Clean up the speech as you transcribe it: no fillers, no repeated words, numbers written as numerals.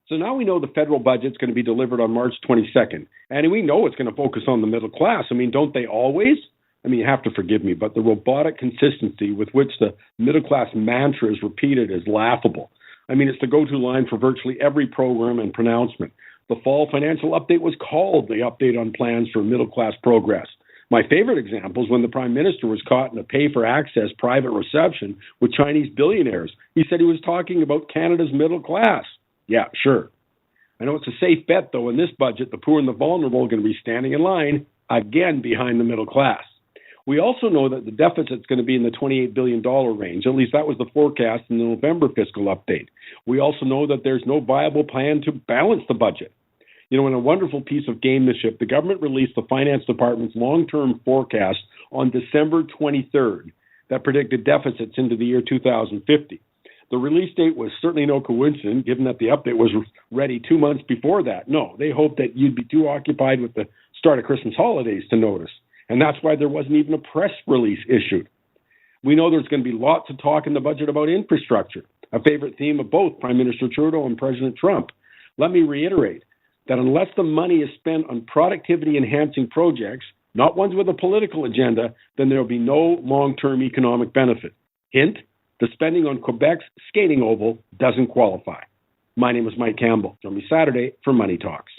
So now we know the federal budget's going to be delivered on March 22nd. And we know it's going to focus on the middle class. I mean, don't they always? I mean, you have to forgive me, but the robotic consistency with which the middle class mantra is repeated is laughable. I mean, it's the go-to line for virtually every program and pronouncement. The fall financial update was called the update on plans for middle class progress. My favorite example is when the Prime Minister was caught in a pay-for-access private reception with Chinese billionaires. He said he was talking about Canada's middle class. Yeah, sure. I know it's a safe bet, though, in this budget, the poor and the vulnerable are going to be standing in line, again, behind the middle class. We also know that the deficit's going to be in the $28 billion range. At least that was the forecast in the November fiscal update. We also know that there's no viable plan to balance the budget. You know, in a wonderful piece of gamemanship, the government released the Finance Department's long-term forecast on December 23rd that predicted deficits into the year 2050. The release date was certainly no coincidence, given that the update was ready 2 months before that. No, they hoped that you'd be too occupied with the start of Christmas holidays to notice. And that's why there wasn't even a press release issued. We know there's going to be lots of talk in the budget about infrastructure, a favorite theme of both Prime Minister Trudeau and President Trump. Let me reiterate that unless the money is spent on productivity-enhancing projects, not ones with a political agenda, then there will be no long-term economic benefit. Hint, the spending on Quebec's skating oval doesn't qualify. My name is Mike Campbell. Join me Saturday for Money Talks.